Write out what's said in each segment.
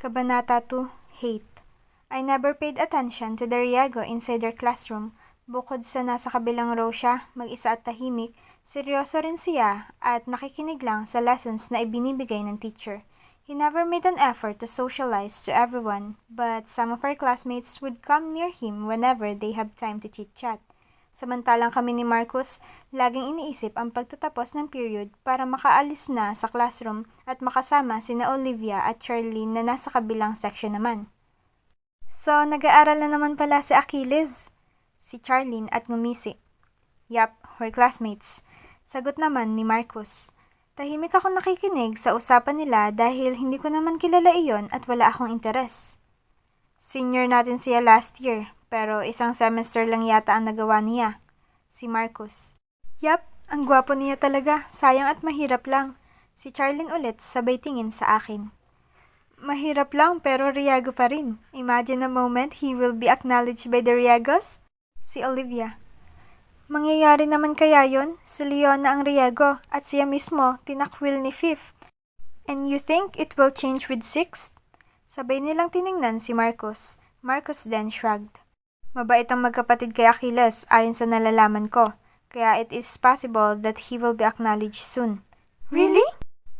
Kabanata 2, Hate. I never paid attention to the Riego inside their classroom. Bukod sa nasa kabilang row siya, mag-isa at tahimik, seryoso rin siya at nakikinig lang sa lessons na ibinibigay ng teacher. He never made an effort to socialize to everyone, but some of our classmates would come near him whenever they have time to chit-chat. Samantalang kami ni Marcus, laging iniisip ang pagtatapos ng period para makaalis na sa classroom at makasama sina Olivia at Charlene na nasa kabilang section naman. So, nag-aaral na naman pala si Achilles? Si Charlene at ngumisi. Yup, we're classmates. Sagot naman ni Marcus. Tahimik ako nakikinig sa usapan nila dahil hindi ko naman kilala iyon at wala akong interes. Senior natin siya last year, pero isang semester lang yata ang nagawa niya. Si Marcus. Yup, ang gwapo niya talaga, sayang at mahirap lang. Si Charlene ulit sabay tingin sa akin. Mahirap lang pero Riego pa rin. Imagine a moment he will be acknowledged by the Riegos? Si Olivia. Mangyayari naman kaya yon? Si Leona ang Riego at siya mismo tinakwil ni Fifth. And you think it will change with Sixth? Sabay nilang tiningnan si Marcus. Marcus then shrugged. Mabait ang magkapatid kay Achilles ayon sa nalalaman ko, kaya it is possible that he will be acknowledged soon. Really?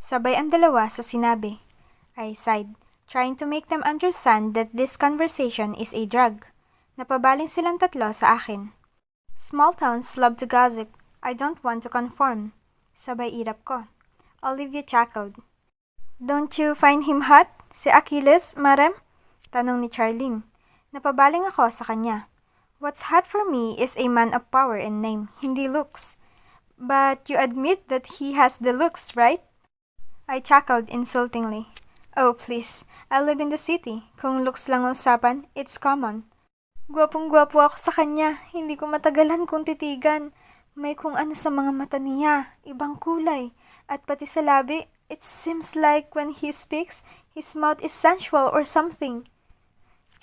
Sabay ang dalawa sa sinabi. I sighed, trying to make them understand that this conversation is a drug. Napabaling silang tatlo sa akin. Small towns love to gossip. I don't want to conform. Sabay irap ko. Olivia chuckled. Don't you find him hot? Si Achilles, Marem? Tanong ni Charlene. Napabaling ako sa kanya. What's hot for me is a man of power and name, hindi looks. But you admit that he has the looks, right? I chuckled insultingly. Oh please, I live in the city. Kung looks lang usapan, it's common. Gwapong-gwapo ako sa kanya, hindi ko matagalan kung titigan. May kung ano sa mga mata niya, ibang kulay. At pati sa labi, it seems like when he speaks, his mouth is sensual or something.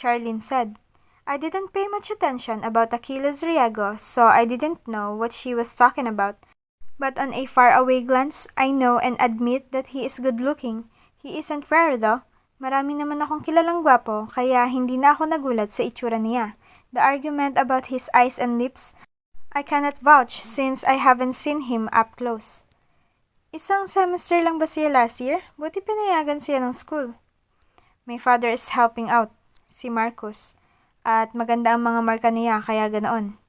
Charlene said. I didn't pay much attention about Achilles Riego, so I didn't know what she was talking about. But on a faraway glance, I know and admit that he is good-looking. He isn't rare though. Marami naman akong kilalang gwapo, kaya hindi na ako nagulat sa itsura niya. The argument about his eyes and lips, I cannot vouch since I haven't seen him up close. Isang semester lang ba siya last year? Buti pinayagan siya ng school. My father is helping out, si Marcus. At maganda ang mga marka niya kaya ganoon.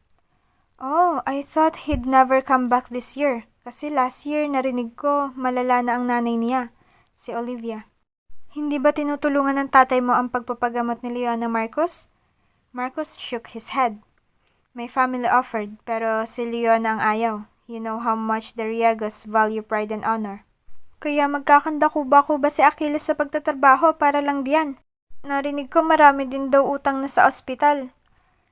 Oh, I thought he'd never come back this year. Kasi last year narinig ko malala na ang nanay niya. Si Olivia. Hindi ba tinutulungan ng tatay mo ang pagpapagamot ni Leona, Marcus? Marcus shook his head. My family offered, pero si Leona ang ayaw. You know how much the Riegos value pride and honor. Kaya magkakanda-kuba-kuba si Achilles sa pagtatrabaho para lang diyan. Narinig ko marami din daw utang na sa ospital.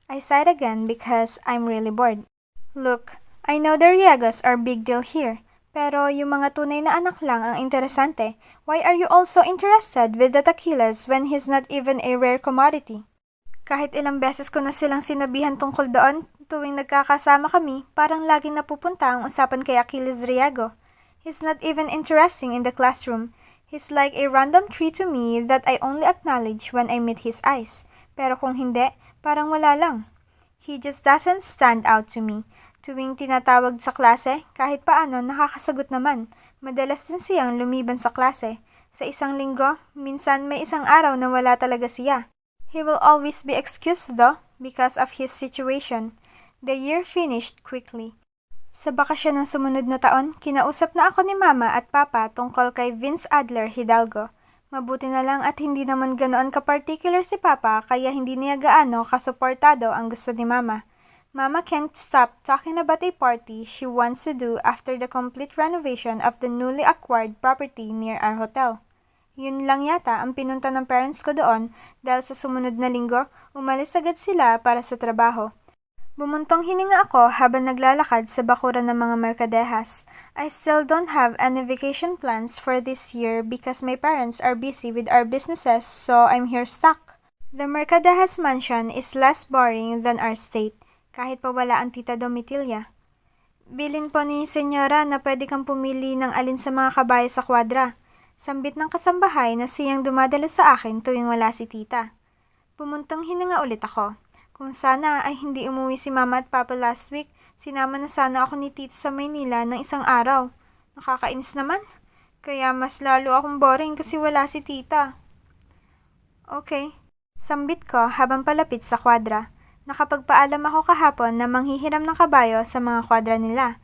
I sighed again because I'm really bored. Look, I know the Riegos are big deal here. Pero yung mga tunay na anak lang ang interesante. Why are you also interested with that Achilles when he's not even a rare commodity? Kahit ilang beses ko na silang sinabihan tungkol doon, tuwing nagkakasama kami, parang laging napupunta ang usapan kay Achilles Riego. He's not even interesting in the classroom. He's like a random tree to me that I only acknowledge when I meet his eyes. Pero kung hindi, parang wala lang. He just doesn't stand out to me. Tuwing tinatawag sa klase, kahit paano nakakasagot naman. Madalas din siyang lumiban sa klase. Sa isang linggo, minsan may isang araw na wala talaga siya. He will always be excused though, because of his situation. The year finished quickly. Sa bakasyon ng sumunod na taon, kinausap na ako ni Mama at Papa tungkol kay Vince Adler Hidalgo. Mabuti na lang at hindi naman ganoon ka-particular si Papa kaya hindi niya gaano kasuportado ang gusto ni Mama. Mama can't stop talking about a party she wants to do after the complete renovation of the newly acquired property near our hotel. Yun lang yata ang pinunta ng parents ko doon dahil sa sumunod na linggo, umalis agad sila para sa trabaho. Bumuntong hininga ako habang naglalakad sa bakuran ng mga merkadehas. I still don't have any vacation plans for this year because my parents are busy with our businesses so I'm here stuck. The Mercadejas mansion is less boring than our state. Kahit pa wala ang tita Domitilla. Bilin po ni senyora na pwede kang pumili ng alin sa mga kabayo sa kwadra. Sambit ng kasambahay na siyang dumadalo sa akin tuwing wala si tita. Bumuntong hininga ulit ako. Kung sana ay hindi umuwi si mama at papa last week, sinama na sana ako ni tita sa Maynila ng isang araw. Nakakainis naman. Kaya mas lalo akong boring kasi wala si tita. Okay. Sambit ko habang palapit sa kwadra. Nakapagpaalam ako kahapon na manghihiram ng kabayo sa mga kwadra nila.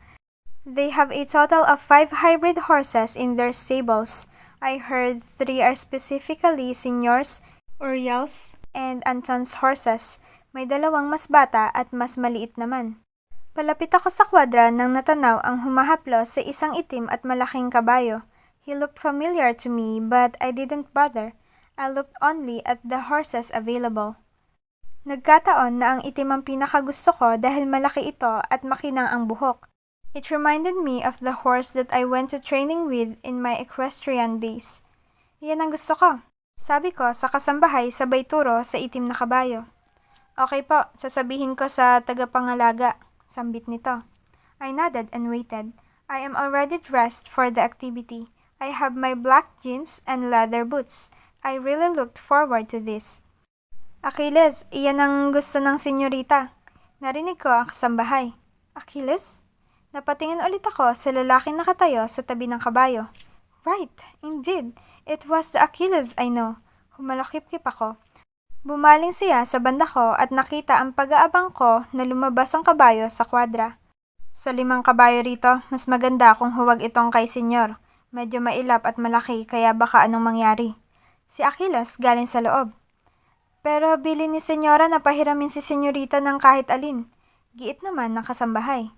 They have a total of 5 hybrid horses in their stables. I heard 3 are specifically Senior's, Uriel's, and Anton's horses. May 2 mas bata at mas maliit naman. Palapit ako sa kwadra nang natanaw ang humahaplos sa isang itim at malaking kabayo. He looked familiar to me but I didn't bother. I looked only at the horses available. Nagkataon na ang itim ang pinakagusto ko dahil malaki ito at makinang ang buhok. It reminded me of the horse that I went to training with in my equestrian days. Iyan ang gusto ko. Sabi ko sa kasambahay sabay turo sa itim na kabayo. Okay po, sasabihin ko sa tagapangalaga. Sambit nito. I nodded and waited. I am already dressed for the activity. I have my black jeans and leather boots. I really looked forward to this. Achilles, iyan ang gusto ng senyorita. Narinig ko ang kasambahay. Achilles? Napatingin ulit ako sa lalaking nakatayo sa tabi ng kabayo. Right, indeed. It was the Achilles I know. Humalakip-kip ako. Bumaling siya sa banda ko at nakita ang pag-aabang ko na lumabas ang kabayo sa kwadra. Sa 5 kabayo rito, mas maganda kung huwag itong kay senyor. Medyo mailap at malaki kaya baka anong mangyari. Si Achilles galing sa loob. Pero bili ni senyora na pahiramin si senyorita ng kahit alin. Giit naman ng kasambahay.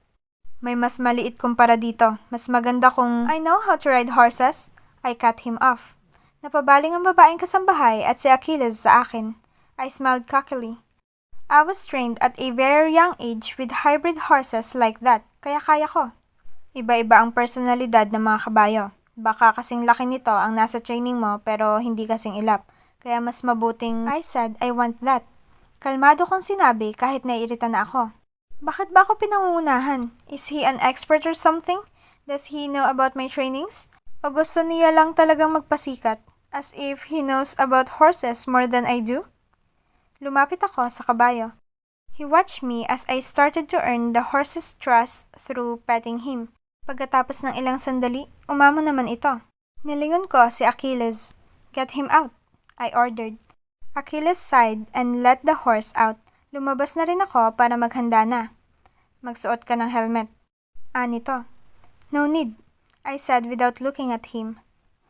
May mas maliit kumpara dito. Mas maganda kung I know how to ride horses. I cut him off. Napabaling ang babaeng kasambahay at si Achilles sa akin. I smiled cockily. I was trained at a very young age with hybrid horses like that, kaya kaya ko. Iba-iba ang personalidad ng mga kabayo. Baka kasing laki nito ang nasa training mo pero hindi kasing ilap. Kaya mas mabuting I said I want that. Kalmado kong sinabi kahit naiirita na ako. Bakit ba ako pinangungunahan? Is he an expert or something? Does he know about my trainings? O gusto niya lang talagang magpasikat? As if he knows about horses more than I do? Lumapit ako sa kabayo. He watched me as I started to earn the horse's trust through petting him. Pagkatapos ng ilang sandali, umamo naman ito. Nilingon ko si Achilles. Get him out, I ordered. Achilles sighed and let the horse out. Lumabas na rin ako para maghanda na. Magsuot ka ng helmet. Nito. No need, I said without looking at him.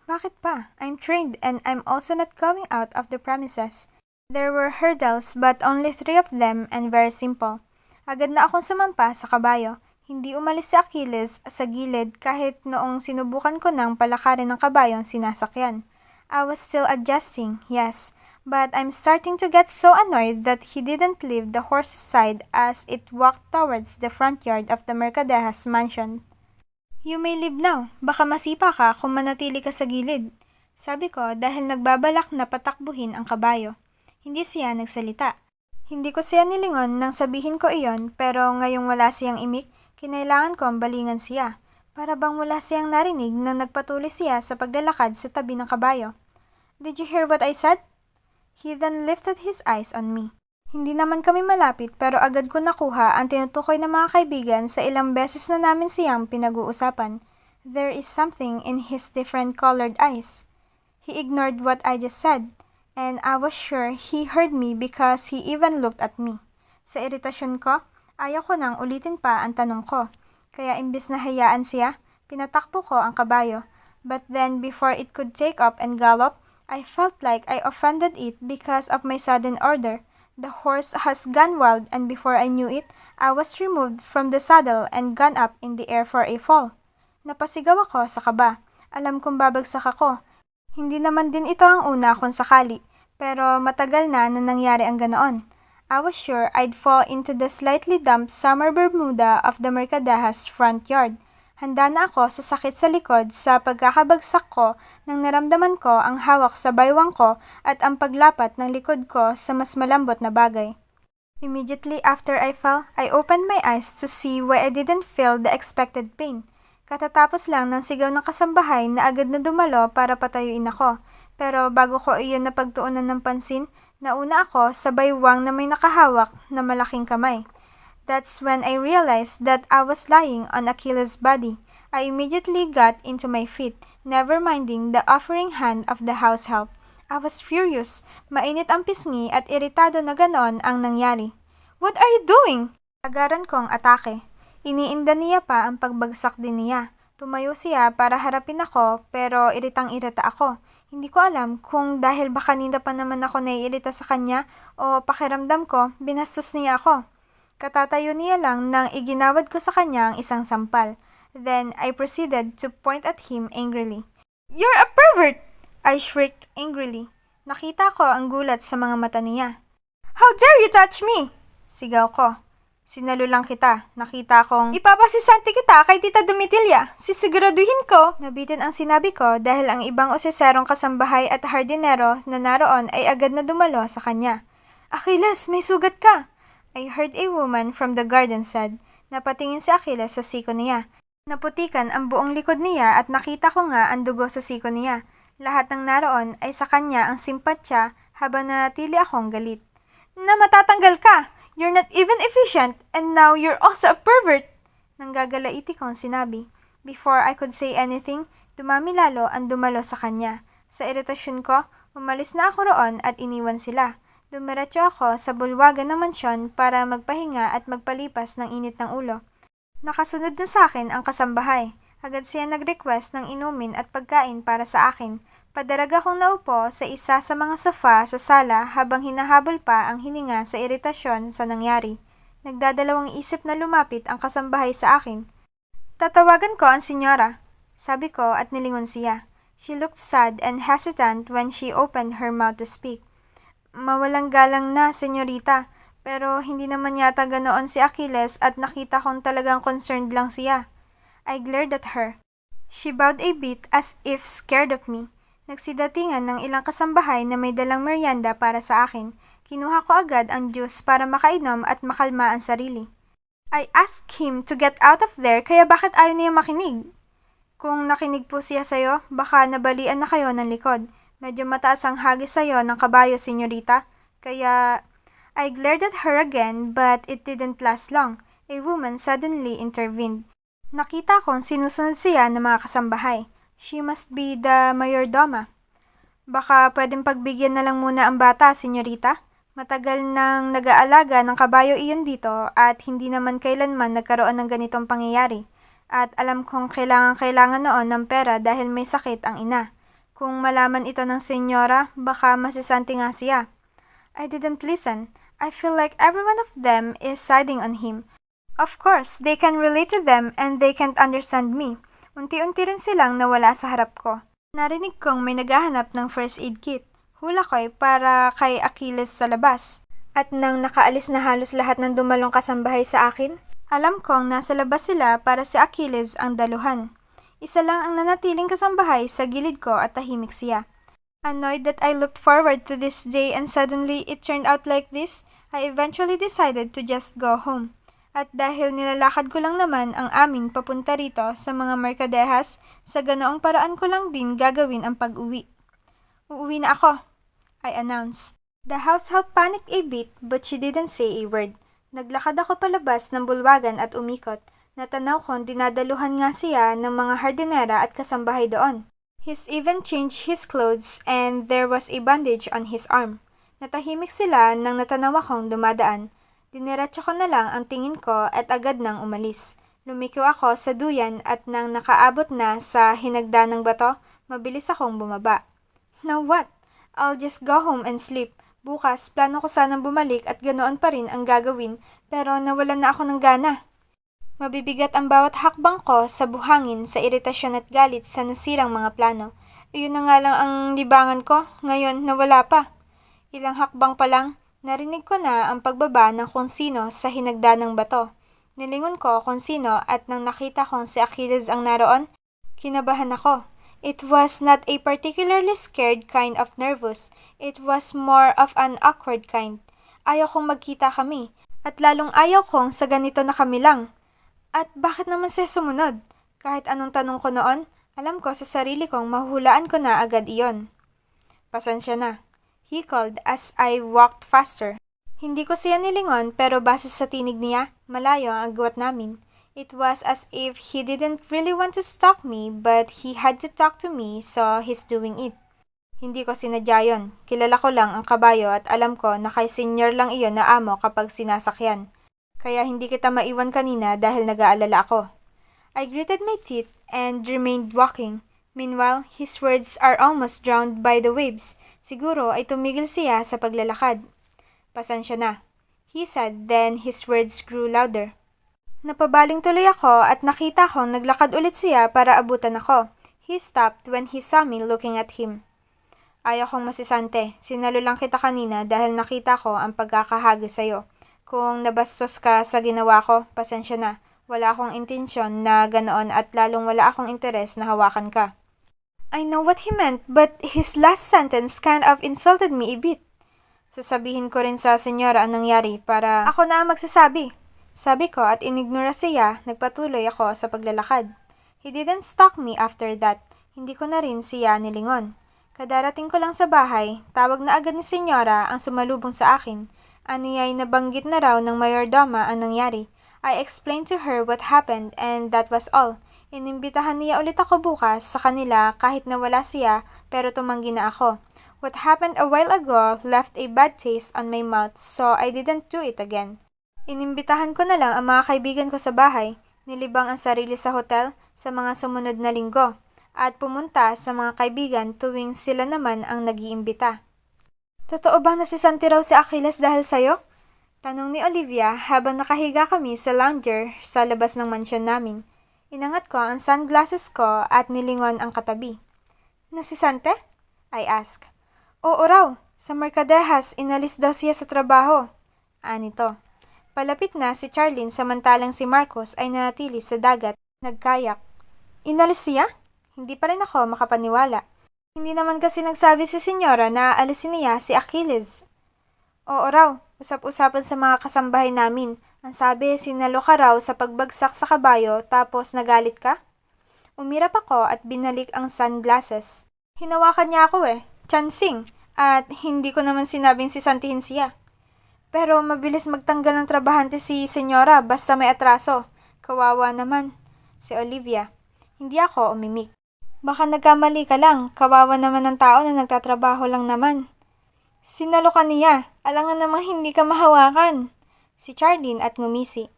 Bakit pa? I'm trained and I'm also not going out of the premises. There were hurdles but only 3 of them and very simple. Agad na akong sumampa sa kabayo. Hindi umalis si Achilles sa gilid kahit noong sinubukan ko nang palakarin ng kabayong sinasakyan. I was still adjusting, yes. But I'm starting to get so annoyed that he didn't leave the horse's side as it walked towards the front yard of the Mercadejas mansion. You may leave now. Baka masipa ka kung manatili ka sa gilid. Sabi ko dahil nagbabalak na patakbuhin ang kabayo. Hindi siya nagsalita. Hindi ko siya nilingon nang sabihin ko iyon pero ngayong wala siyang imik, kinailangan ko ang balingan siya. Para bang wala siyang narinig nang nagpatuloy siya sa paglalakad sa tabi ng kabayo. Did you hear what I said? He then lifted his eyes on me. Hindi naman kami malapit pero agad ko nakuha ang tinutukoy ng mga kaibigan sa ilang beses na namin siyang pinag-uusapan. There is something in his different colored eyes. He ignored what I just said, and I was sure he heard me because he even looked at me. Sa iritasyon ko, ayaw ko nang ulitin pa ang tanong ko. Kaya imbis na hayaan siya, pinatakbo ko ang kabayo. But then before it could take up and gallop, I felt like I offended it because of my sudden order. The horse has gone wild and before I knew it, I was removed from the saddle and gone up in the air for a fall. Napasigaw ako sa kaba. Alam kong babagsak ako. Hindi naman din ito ang una kung sakali, pero matagal na nangyari ang ganoon. I was sure I'd fall into the slightly damp summer bermuda of the Mercadejas front yard. Handa na ako sa sakit sa likod sa pagkakabagsak ko nang naramdaman ko ang hawak sa baywang ko at ang paglapat ng likod ko sa mas malambot na bagay. Immediately after I fell, I opened my eyes to see why I didn't feel the expected pain. Katatapos lang ng sigaw ng kasambahay na agad na dumalo para patayuin ako. Pero bago ko iyon napagtuunan ng pansin, nauna ako sa baywang na may nakahawak na malaking kamay. That's when I realized that I was lying on Achilles' body. I immediately got into my feet, never minding the offering hand of the house help. I was furious, mainit ang pisngi at iritado na ganon ang nangyari. What are you doing? Agaran kong atake. Iniinda niya pa ang pagbagsak din niya. Tumayo siya para harapin ako pero iritang-irita ako. Hindi ko alam kung dahil ba kanina pa naman ako naiirita sa kanya o pakiramdam ko binastos niya ako. Katatayo niya lang nang iginawad ko sa kanya ang isang sampal. Then I proceeded to point at him angrily. You're a pervert! I shrieked angrily. Nakita ko ang gulat sa mga mata niya. How dare you touch me? Sigaw ko. Sinalo lang kita. Nakita kong ipapasisanti kita kay Tita Domitilla. Sisiguraduhin ko. Nabitin ang sinabi ko dahil ang ibang oseserong kasambahay at hardinero na naroon ay agad na dumalo sa kanya. Achilles, may sugat ka! I heard a woman from the garden said. Napatingin si Achilles sa siko niya. Naputikan ang buong likod niya at nakita ko nga ang dugo sa siko niya. Lahat ng naroon ay sa kanya ang simpatya habang nanatili akong galit. Na matatanggal ka! You're not even efficient, and now you're also a pervert! Nanggagalaiti kong sinabi. Before I could say anything, dumami lalo ang dumalo sa kanya. Sa iritasyon ko, umalis na ako roon at iniwan sila. Dumiretso ako sa bulwagan ng mansyon para magpahinga at magpalipas ng init ng ulo. Nakasunod na sa akin ang kasambahay. Agad siya nag-request ng inumin at pagkain para sa akin. Padarag akong naupo sa isa sa mga sofa sa sala habang hinahabol pa ang hininga sa iritasyon sa nangyari. Nagdadalawang isip na lumapit ang kasambahay sa akin. Tatawagan ko ang senyora, sabi ko at nilingon siya. She looked sad and hesitant when she opened her mouth to speak. Mawalang galang na, senyorita, pero hindi naman yata ganoon si Achilles at nakita kong talagang concerned lang siya. I glared at her. She bowed a bit as if scared of me. Nagsidatingan ng ilang kasambahay na may dalang merienda para sa akin. Kinuha ko agad ang juice para makainom at makalma ang sarili. I asked him to get out of there kaya bakit ayaw niya makinig? Kung nakinig po siya sa'yo, baka nabalian na kayo ng likod. Medyo mataas ang hagis sa'yo ng kabayo, senyorita. Kaya I glared at her again but it didn't last long. A woman suddenly intervened. Nakita kong sinusunod siya ng mga kasambahay. She must be the mayordoma. Baka pwedeng pagbigyan na lang muna ang bata, senyorita. Matagal nang nag-aalaga ng kabayo iyon dito at hindi naman kailanman nagkaroon ng ganitong pangyayari. At alam kong kailangan noon ng pera dahil may sakit ang ina. Kung malaman ito ng senyora, baka masisanti nga siya. I didn't listen. I feel like every one of them is siding on him. Of course, they can relate to them and they can't understand me. Unti-unti rin silang nawala sa harap ko. Narinig kong may naghahanap ng first aid kit. Hula ko'y para kay Achilles sa labas. At nang nakaalis na halos lahat ng dumalong kasambahay sa akin, alam kong nasa labas sila para si Achilles ang daluhan. Isa lang ang nanatiling kasambahay sa gilid ko at tahimik siya. Annoyed that I looked forward to this day and suddenly it turned out like this, I eventually decided to just go home. At dahil nilalakad ko lang naman ang amin papunta rito sa mga merkadehas, sa ganoong paraan ko lang din gagawin ang pag-uwi. Uuwi na ako, I announced. The house help panicked a bit but she didn't say a word. Naglakad ako palabas ng bulwagan at umikot. Natanaw kong dinadaluhan nga siya ng mga hardinera at kasambahay doon. He's even changed his clothes and there was a bandage on his arm. Natahimik sila nang natanaw akong dumadaan. Diniretso ko na lang ang tingin ko at agad nang umalis. Lumiko ako sa duyan at nang nakaabot na sa hinagda ng bato, mabilis akong bumaba. Now what? I'll just go home and sleep. Bukas, plano ko sanang bumalik at ganoon pa rin ang gagawin pero nawalan na ako ng gana. Mabibigat ang bawat hakbang ko sa buhangin sa iritasyon at galit sa nasirang mga plano. Iyon na nga lang ang libangan ko, ngayon nawala pa. Ilang hakbang pa lang, narinig ko na ang pagbaba ng kung sino sa hinagda ng bato. Nilingon ko kung sino at nang nakita kong si Achilles ang naroon, kinabahan ako. It was not a particularly scared kind of nervous. It was more of an awkward kind. Ayaw kong magkita kami, at lalong ayaw kong sa ganito na kami lang. At bakit naman siya sumunod? Kahit anong tanong ko noon, alam ko sa sarili kong mahuhulaan ko na agad iyon. Pasensya na, he called as I walked faster. Hindi ko siya nilingon pero base sa tinig niya, malayo ang agwat namin. It was as if he didn't really want to stalk me but he had to talk to me so he's doing it. Hindi ko sinadya yun. Kilala ko lang ang kabayo at alam ko na kay senior lang iyon na amo kapag sinasakyan. Kaya hindi kita maiwan kanina dahil nag-aalala ako. I gritted my teeth and remained walking. Meanwhile, his words are almost drowned by the waves. Siguro ay tumigil siya sa paglalakad. Pasensya na, he said, then his words grew louder. Napabaling tuloy ako at nakita kong naglakad ulit siya para abutan ako. He stopped when he saw me looking at him. Ayaw kong masisante, sinalo lang kita kanina dahil nakita ko ang pagkakahagis sa'yo. Kung nabastos ka sa ginawa ko, pasensya na. Wala akong intensyon na ganoon at lalong wala akong interes na hawakan ka. I know what he meant, but his last sentence kind of insulted me a bit. Sasabihin ko rin sa senyora ang nangyari para ako na ang magsasabi. Sabi ko at inignora siya, nagpatuloy ako sa paglalakad. He didn't stalk me after that. Hindi ko na rin siya nilingon. Kadarating ko lang sa bahay, tawag na agad ni senyora ang sumalubong sa akin. Aniyay nabanggit na raw ng mayordoma ang nangyari. I explained to her what happened and that was all. Inimbitahan niya ulit ako bukas sa kanila kahit nawala siya pero tumanggi na ako. What happened a while ago left a bad taste on my mouth so I didn't do it again. Inimbitahan ko na lang ang mga kaibigan ko sa bahay, nilibang ang sarili sa hotel sa mga sumunod na linggo, at pumunta sa mga kaibigan tuwing sila naman ang nag-iimbita. Totoo bang nasisanti raw si Achilles dahil sa'yo? Tanong ni Olivia habang nakahiga kami sa lounger sa labas ng mansyon namin. Inangat ko ang sunglasses ko at nilingon ang katabi. Nasisante? I asked. Oo raw, sa Mercadejas inalis daw siya sa trabaho. Anito. Palapit na si Charlene samantalang si Marcos ay nanatili sa dagat, nagkayak. Inalis siya? Hindi pa rin ako makapaniwala. Hindi naman kasi nagsabi si senyora na aalisin niya si Achilles. Oo raw, usap-usapan sa mga kasambahay namin. Ang sabi, sinalo ka raw sa pagbagsak sa kabayo tapos nagalit ka? Umirap ako at binalik ang sunglasses. Hinawakan niya ako chancing, at hindi ko naman sinabing sisantihin siya. Pero mabilis magtanggal ng trabahante si senyora basta may atraso. Kawawa naman. Si Olivia. Hindi ako umimik. Baka nagkamali ka lang. Kawawa naman ng tao na nagtatrabaho lang naman. Sinalo ka niya. Alangan namang hindi ka mahawakan. Si Charlene at ngumisi.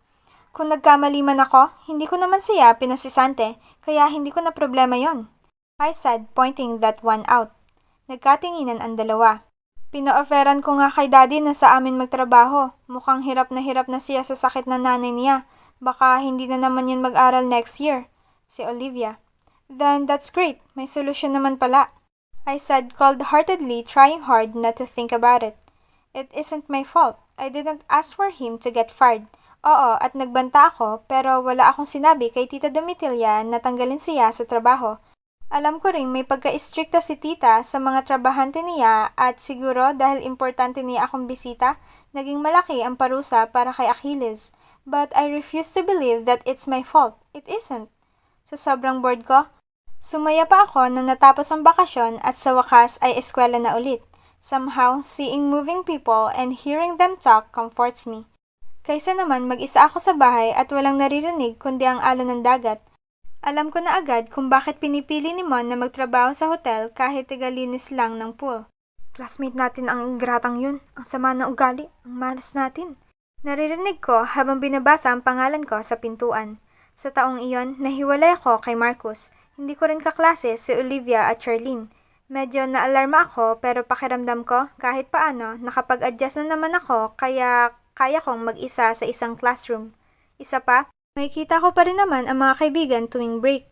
Kung nagkamali man ako, hindi ko naman siya pinasisante, kaya hindi ko na problema yon. I said, pointing that one out. Nagkatinginan ang dalawa. Pino-offeran ko nga kay daddy na sa amin magtrabaho. Mukhang hirap na siya sa sakit na nanay niya. Baka hindi na naman yun mag-aral next year. Si Olivia. Then that's great. May solusyon naman pala. I said cold-heartedly, trying hard not to think about it. It isn't my fault. I didn't ask for him to get fired. Oo, at nagbanta ako pero wala akong sinabi kay Tita Domitilla na tanggalin siya sa trabaho. Alam ko rin may pagka-istrikta si tita sa mga trabahante niya at siguro dahil importante niya akong bisita, naging malaki ang parusa para kay Achilles. But I refuse to believe that it's my fault. It isn't. Sa sobrang bored ko, sumaya pa ako nang natapos ang bakasyon at sa wakas ay eskwela na ulit. Somehow, seeing moving people and hearing them talk comforts me. Kaysa naman mag-isa ako sa bahay at walang naririnig kundi ang alon ng dagat. Alam ko na agad kung bakit pinipili ni Mon na magtrabaho sa hotel kahit tigalinis lang ng pool. Classmate natin ang ingratang yun. Ang sama ng ugali. Ang malas natin. Naririnig ko habang binabasa ang pangalan ko sa pintuan. Sa taong iyon, nahiwalay ako kay Marcos. Hindi ko rin kaklase si Olivia at Charlene. Medyo naalarma ako pero pakiramdam ko kahit paano nakapag-adjust na naman ako kaya kaya kong mag-isa sa isang classroom. Isa pa, makikita ko pa rin naman ang mga kaibigan tuwing break.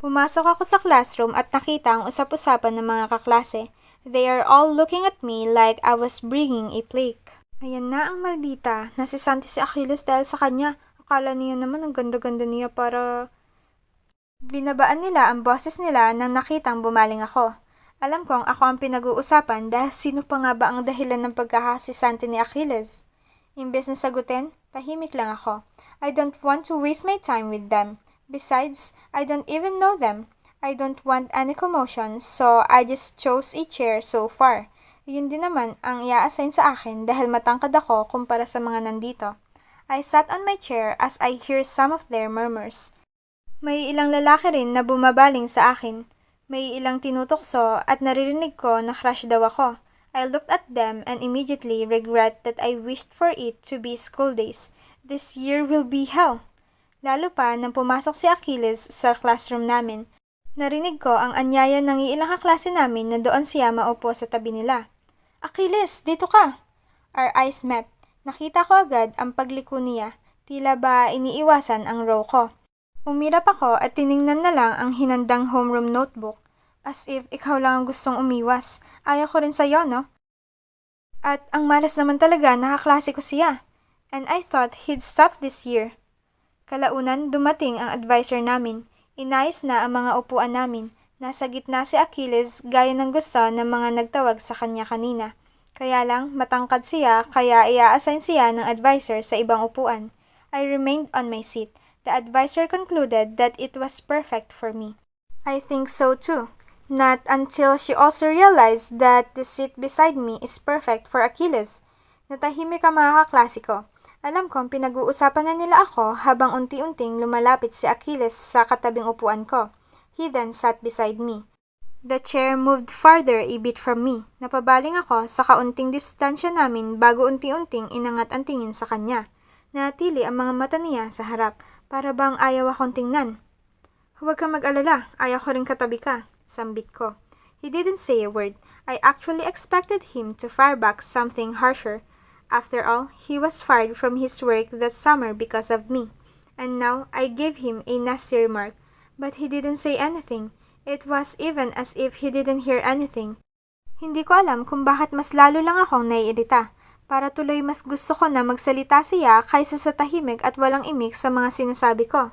Pumasok ako sa classroom at nakita ang usap-usapan ng mga kaklase. They are all looking at me like I was bringing a plague. Ayan na ang maldita. Nasisanti si Achilles dahil sa kanya. Akala niya naman ang ganda-ganda niya para... Binabaan nila ang boses nila nang nakitang bumaling ako. Alam kong ako ang pinag-uusapan dahil sino pa nga ba ang dahilan ng pagkakasisante ni Achilles? Imbes na sagutin, tahimik lang ako. I don't want to waste my time with them. Besides, I don't even know them. I don't want any commotion, so I just chose a chair so far. Yun din naman ang i-assign sa akin dahil matangkad ako kumpara sa mga nandito. I sat on my chair as I hear some of their murmurs. May ilang lalaki rin na bumabaling sa akin. May ilang tinutokso at naririnig ko na crush daw ako. I looked at them and immediately regret that I wished for it to be school days. This year will be hell. Lalo pa nang pumasok si Achilles sa classroom namin. Narinig ko ang anyaya ng ilang kaklase namin na doon siya maupo sa tabi nila. Achilles, dito ka! Our eyes met. Nakita ko agad ang pagliko niya. Tila ba iniiwasan ang row ko. Umirap ako at tiningnan na lang ang hinandang homeroom notebook. As if ikaw lang ang gustong umiwas. Ayaw ko rin sa'yo, no? At ang malas naman talaga, nakaklase ko siya. And I thought he'd stop this year. Kalaunan, dumating ang advisor namin. Inayos na ang mga upuan namin. Nasa gitna si Achilles gaya ng gusto ng mga nagtawag sa kanya kanina. Kaya lang, matangkad siya kaya i-assign siya ng advisor sa ibang upuan. I remained on my seat. The advisor concluded that it was perfect for me. I think so too. Not until she also realized that the seat beside me is perfect for Achilles. Natahimik ang mga kaklase ko. Alam kong pinag-uusapan na nila ako habang unti-unting lumalapit si Achilles sa katabing upuan ko. He then sat beside me. The chair moved farther a bit from me. Napabaling ako sa kaunting distansya namin bago unti-unting inangat ang tingin sa kanya. Natili ang mga mata niya sa harap para bang ayaw akong tingnan. Huwag kang mag-alala, ayaw ko rin katabi ka, sambit ko. He didn't say a word. I actually expected him to fire back something harsher. After all, he was fired from his work that summer because of me. And now, I gave him a nasty remark. But he didn't say anything. It was even as if he didn't hear anything. Hindi ko alam kung bakit mas lalo lang akong naiirita. Para tuloy mas gusto ko na magsalita siya kaysa sa tahimik at walang imik sa mga sinasabi ko.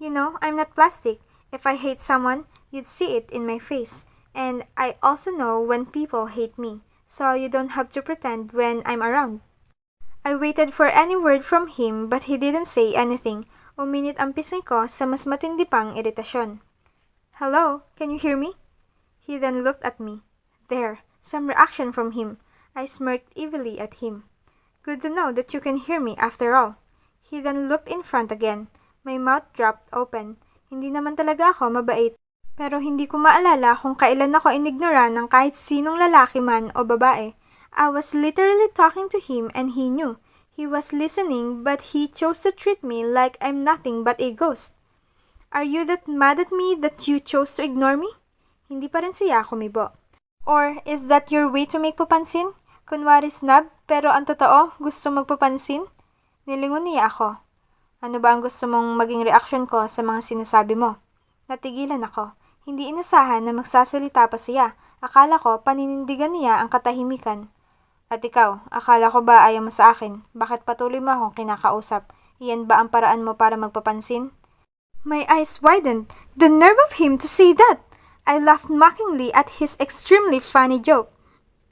You know, I'm not plastic. If I hate someone, you'd see it in my face. And I also know when people hate me. So you don't have to pretend when I'm around. I waited for any word from him but he didn't say anything. Uminit ang pisngi ko sa mas matindi pang iritasyon. Hello, can you hear me? He then looked at me. There, some reaction from him. I smirked evilly at him. Good to know that you can hear me after all. He then looked in front again. My mouth dropped open. Hindi naman talaga ako mabait. Pero hindi ko maalala kung kailan ako inignora ng kahit sinong lalaki man o babae. I was literally talking to him and he knew. He was listening but he chose to treat me like I'm nothing but a ghost. Are you that mad at me that you chose to ignore me? Hindi pa rin siya kumibo. Or is that your way to make papansin? Kunwari snub pero ang totoo gusto magpapansin? Nilingon niya ako. Ano ba ang gusto mong maging reaksyon ko sa mga sinasabi mo? Natigilan ako. Hindi inasahan na magsasalita pa siya. Akala ko paninindigan niya ang katahimikan. At ikaw, akala ko ba ayaw mo sa akin? Bakit patuloy mo akong kinakausap? Iyan ba ang paraan mo para magpapansin? My eyes widened. The nerve of him to say that! I laughed mockingly at his extremely funny joke.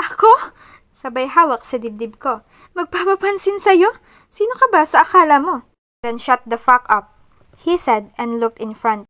Ako? Sabay hawak sa dibdib ko. Magpapapansin sa'yo? Sino ka ba sa akala mo? Then shut the fuck up, he said and looked in front.